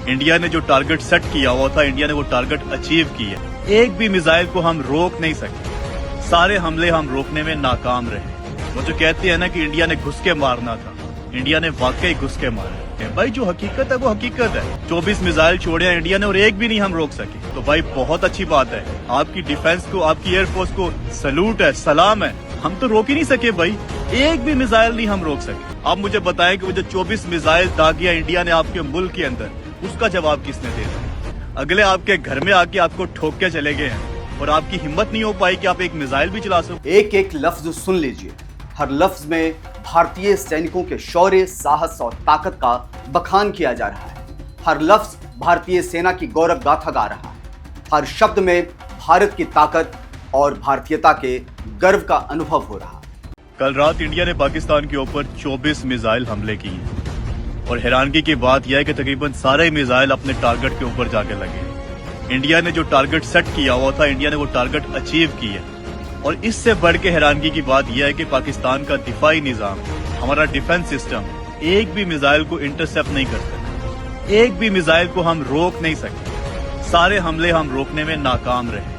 India ने जो target set किया हुआ था, इंडिया ने वो टारगेट अचीव किया। एक भी मिसाइल को हम रोक नहीं सके, सारे हमले हम रोकने में नाकाम रहे। वो जो कहते हैं ना कि इंडिया ने घुस के मारना था, इंडिया ने वाकई घुस के मारा। भाई जो हकीकत है वो हकीकत है। 24 मिसाइल छोड़े हैं इंडिया ने और एक भी नहीं हम रोक सके। तो भाई बहुत अच्छी बात है, आपकी डिफेंस को, आपकी एयरफोर्स को सैल्यूट है, सलाम है। हम तो रोक ही नहीं सके भाई, एक भी मिसाइल नहीं हम रोक सके। आप मुझे बताएं कि वो जो 24 मिसाइल दागिया इंडिया ने आपके मुल्क के अंदर, उसका जवाब किसने दे दिया? अगले आपके घर में आके आपको ठोक के चले गए हैं और आपकी हिम्मत नहीं हो पाई कि आप एक मिसाइल भी चला सको। एक एक लफ्ज सुन लीजिए, हर लफ्ज में भारतीय सैनिकों के शौर्य, साहस और ताकत का बखान किया जा रहा है। हर लफ्ज भारतीय सेना की गौरव गाथा गा रहा है। हर शब्द में भारत की ताकत और भारतीयता के गर्व का अनुभव हो रहा है। कल रात इंडिया ने पाकिस्तान के ऊपर 24 मिसाइल हमले किए और हैरानगी की बात यह है कि तकरीबन सारे मिसाइल अपने टारगेट के ऊपर जाके लगे। इंडिया ने जो टारगेट सेट किया हुआ था, इंडिया ने वो टारगेट अचीव किया। और इससे बढ़ के हैरानगी की बात यह है कि पाकिस्तान का दिफाई निजाम, हमारा डिफेंस सिस्टम एक भी मिसाइल को इंटरसेप्ट नहीं कर सका, एक भी मिसाइल को हम रोक नहीं सके। सारे हमले हम रोकने में नाकाम रहे।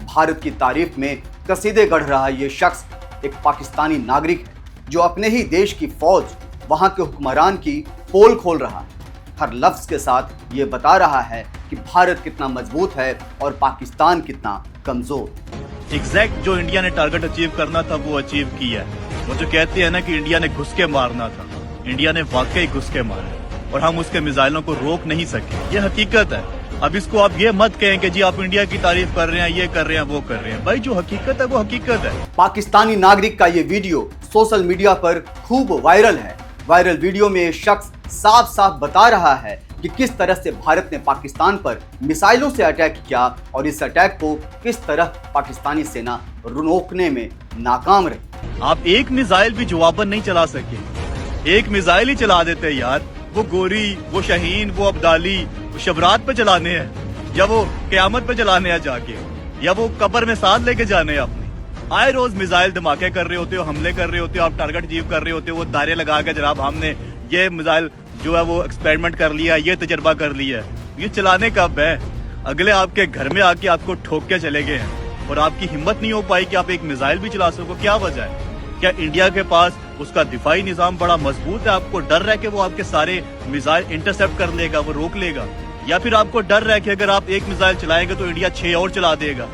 भारत की तारीफ में कसीदे गढ़ रहा ये शख्स एक पाकिस्तानी नागरिक है जो अपने ही देश की फौज, वहां के हुक्मरान की पोल खोल रहा है। हर लफ्ज के साथ ये बता रहा है कि भारत कितना मजबूत है और पाकिस्तान कितना कमजोर। एग्जैक्ट जो इंडिया ने टारगेट अचीव करना था वो अचीव किया है। वो जो कहते हैं ना कि इंडिया ने घुस के मारना था, इंडिया ने वाकई घुस के मारा और हम उसके मिसाइलों को रोक नहीं सके। ये हकीकत है। अब इसको आप ये मत कहें कि जी आप इंडिया की तारीफ कर रहे हैं, ये कर रहे हैं, वो कर रहे हैं। भाई जो हकीकत है वो हकीकत है। पाकिस्तानी नागरिक का ये वीडियो सोशल मीडिया पर खूब वायरल है। वायरल वीडियो में ये शख्स साफ साफ बता रहा है कि किस तरह से भारत ने पाकिस्तान पर मिसाइलों से अटैक किया और इस अटैक को किस तरह पाकिस्तानी सेना रोकने में नाकाम रही। आप एक मिसाइल भी जवाबन नहीं चला सके, एक मिसाइल ही चला देते यार। वो गोरी, वो शहीन, वो अब्दाली, वो शबरात पे चलाने हैं या वो क़यामत पे चलाने हैं जाके, या वो कब्र में साथ लेके जाने हैं अपने। आए रोज मिसाइल धमाके कर रहे होते हो, हमले कर रहे होते हो, आप टारगेट अचीव कर रहे होते हो। वो दायरे लगा के जनाब हमने ये मिसाइल जो है वो एक्सपेरिमेंट कर लिया, ये तजर्बा कर लिया। ये चलाने कब है? अगले आपके घर में आके आपको ठोक के चले गए हैं और आपकी हिम्मत नहीं हो पाई कि आप एक मिसाइल भी चला सको। क्या वजह है? क्या इंडिया के पास उसका दिफाई निजाम बड़ा मजबूत है? आपको डर रहा है कि वो आपके सारे मिसाइल इंटरसेप्ट कर लेगा, वो रोक लेगा? या फिर आपको डर रहा है कि अगर आप एक मिसाइल चलाएंगे तो इंडिया 6 और चला देगा?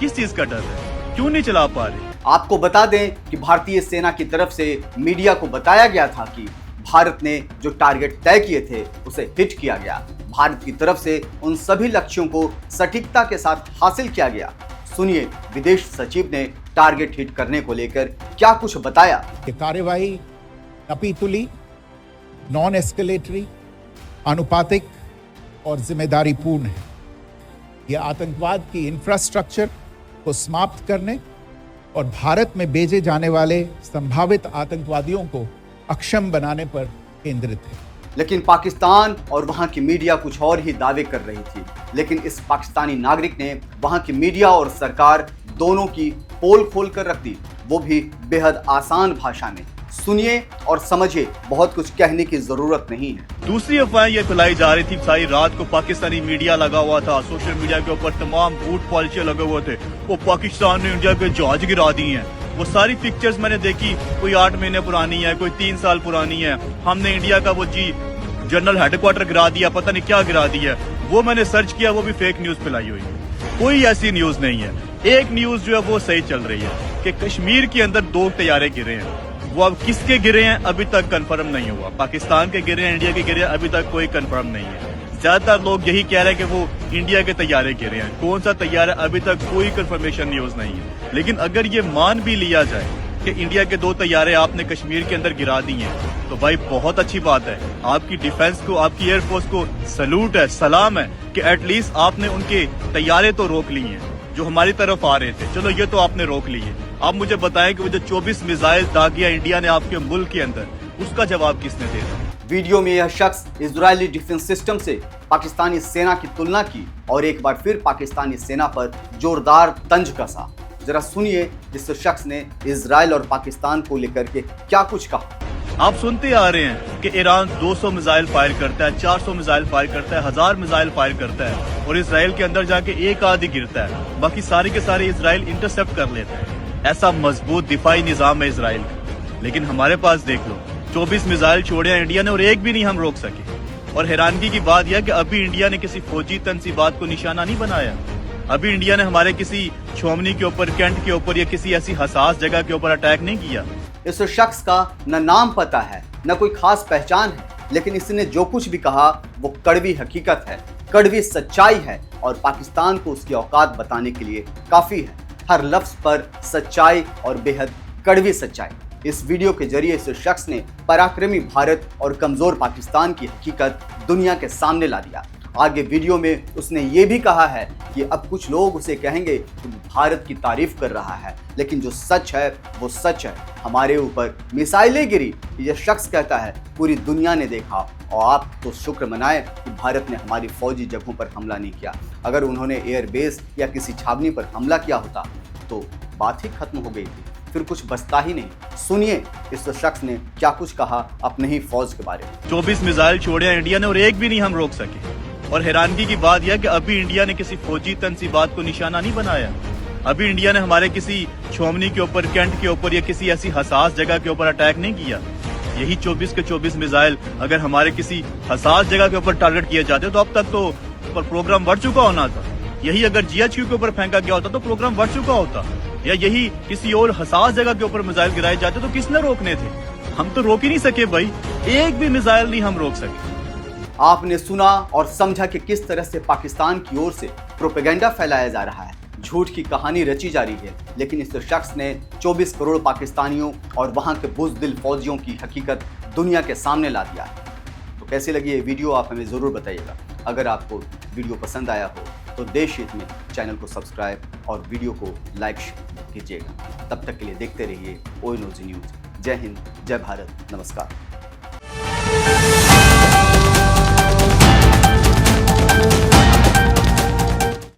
किस चीज का डर है? क्यों नहीं चला पा रहे? आपको बता दें कि भारतीय सेना की तरफ से मीडिया को बताया गया था कि भारत ने जो टारगेट तय किए थे उसे हिट किया गया। भारत की तरफ से उन सभी लक्ष्यों को सटीकता के साथ हासिल किया गया। सुनिए विदेश सचिव ने टारगेट हिट करने को लेकर क्या कुछ बताया। कार्यवाही नपीतुली, नॉन एस्केलेटरी, अनुपातिक और जिम्मेदारी पूर्ण है। यह आतंकवाद की इंफ्रास्ट्रक्चर को समाप्त करने और भारत में भेजे जाने वाले संभावित आतंकवादियों को अक्षम बनाने पर केंद्रित है। लेकिन पाकिस्तान और वहां की मीडिया कुछ और ही दावे कर रही थी। लेकिन इस पाकिस्तानी नागरिक ने वहां की मीडिया और सरकार दोनों की पोल खोल कर रख दी, वो भी बेहद आसान भाषा में। सुनिए और समझिए, बहुत कुछ कहने की जरूरत नहीं है। दूसरी अफवाहें ये फैलाई जा रही थी, सारी रात को पाकिस्तानी मीडिया लगा हुआ था, सोशल मीडिया के ऊपर तमाम झूठ पॉलिसियां लगे हुए थे। वो पाकिस्तान ने इंडिया के जहाज गिरा दी हैं। वो सारी पिक्चर्स मैंने देखी, कोई 8 महीने पुरानी है, कोई 3 साल पुरानी है। हमने इंडिया का वो जनरल हेडक्वार्टर गिरा दिया, पता नहीं क्या गिरा दिया। वो मैंने सर्च किया, वो भी फेक न्यूज फैलाई हुई है। कोई ऐसी न्यूज नहीं है। एक न्यूज जो है वो सही चल रही है कि कश्मीर के अंदर 2 तैयारे गिरे हैं। वो अब किसके गिरे हैं अभी तक कंफर्म नहीं हुआ। पाकिस्तान के गिरे हैं, इंडिया के गिरे हैं, अभी तक कोई कंफर्म नहीं है। ज्यादातर लोग यही कह रहे हैं कि वो इंडिया के तैयारे गिरे हैं। कौन सा तैयारा, अभी तक कोई कंफर्मेशन न्यूज नहीं है। लेकिन अगर ये मान भी लिया जाए कि इंडिया के 2 तैयारे आपने कश्मीर के अंदर गिरा दिए हैं, तो भाई बहुत अच्छी बात है। आपकी डिफेंस को, आपकी एयरफोर्स को सैल्यूट है, सलाम है कि एटलीस्ट आपने उनके तैयारे तो रोक लिए हैं जो हमारी तरफ आ रहे थे। चलो ये तो आपने रोक लिए। आप मुझे बताएं कि वो जो 24 मिसाइल दागिया इंडिया ने आपके मुल्क के अंदर, उसका जवाब किसने दे दिया? वीडियो में यह शख्स इजरायली डिफेंस सिस्टम से पाकिस्तानी सेना की तुलना की और एक बार फिर पाकिस्तानी सेना पर जोरदार तंज कसा। जरा सुनिए इस शख्स ने इजराइल और पाकिस्तान को लेकर के क्या कुछ कहा। आप सुनते आ रहे हैं कि ईरान 200 मिसाइल फायर करता है, 400 मिसाइल फायर करता है, 1000 मिसाइल फायर करता है और इसराइल के अंदर जाके एक आदि गिरता है, बाकी सारे के सारे इसराइल इंटरसेप्ट कर लेता है। ऐसा मजबूत दिफाई निजाम है इसराइल का। लेकिन हमारे पास देख लो 24 मिसाइल छोड़े हैं इंडिया ने और एक भी नहीं हम रोक सके। और हैरानगी की बात यह कि अभी इंडिया ने किसी फौजी तनसीबात को निशाना नहीं बनाया। अभी इंडिया ने हमारे किसी छोमनी के ऊपर, कैंट के ऊपर या किसी ऐसी हसास जगह के ऊपर अटैक नहीं किया। इस शख्स का न नाम पता है न कोई खास पहचान है, लेकिन इसने जो कुछ भी कहा वो कड़वी हकीकत है, कड़वी सच्चाई है और पाकिस्तान को उसकी औकात बताने के लिए काफी है। हर लफ्ज पर सच्चाई और बेहद कड़वी सच्चाई। इस वीडियो के जरिए इस शख्स ने पराक्रमी भारत और कमजोर पाकिस्तान की हकीकत दुनिया के सामने ला दिया। आगे वीडियो में उसने ये भी कहा है कि अब कुछ लोग उसे कहेंगे कि भारत की तारीफ कर रहा है, लेकिन जो सच है वो सच है। हमारे ऊपर मिसाइलें गिरी, ये शख्स कहता है पूरी दुनिया ने देखा और आप तो शुक्र मनाएं कि भारत ने हमारी फौजी जगहों पर हमला नहीं किया। अगर उन्होंने एयरबेस या किसी छावनी पर हमला किया होता तो बात ही खत्म हो गई थी, फिर कुछ बचता ही नहीं। सुनिए इस शख्स ने क्या कुछ कहा अपने ही फौज के बारे में। 24 मिसाइल छोड़े हैं इंडिया ने और एक भी नहीं हम रोक सके। और हैरानगी की बात यह कि अभी इंडिया ने किसी फौजी तनसीबात को निशाना नहीं बनाया। अभी इंडिया ने हमारे किसी छोमनी के ऊपर, कैंट के ऊपर या किसी ऐसी हसास जगह के ऊपर अटैक नहीं किया। यही 24 के 24 मिसाइल अगर हमारे किसी हसास जगह के ऊपर टारगेट किए जाते तो अब तक तो प्रोग्राम बढ़ चुका होना था। यही अगर GHQ के ऊपर फेंका गया होता तो प्रोग्राम बढ़ चुका होता, या यही किसी और हसास जगह के ऊपर मिसाइल गिराए जाते तो किसने रोकने थे? हम तो रोक ही नहीं सके भाई, एक भी मिसाइल नहीं हम रोक सके। आपने सुना और समझा कि किस तरह से पाकिस्तान की ओर से प्रोपेगेंडा फैलाया जा रहा है, झूठ की कहानी रची जा रही है, लेकिन इस शख्स ने 24 करोड़ पाकिस्तानियों और वहां के बुज़दिल फौजियों की हकीकत दुनिया के सामने ला दिया है। तो कैसी लगी ये वीडियो आप हमें ज़रूर बताइएगा। अगर आपको वीडियो पसंद आया हो तो देश हित में चैनल को सब्सक्राइब और वीडियो को लाइक कीजिएगा। तब तक के लिए देखते रहिए ONOG न्यूज़। जय हिंद, जय भारत, नमस्कार।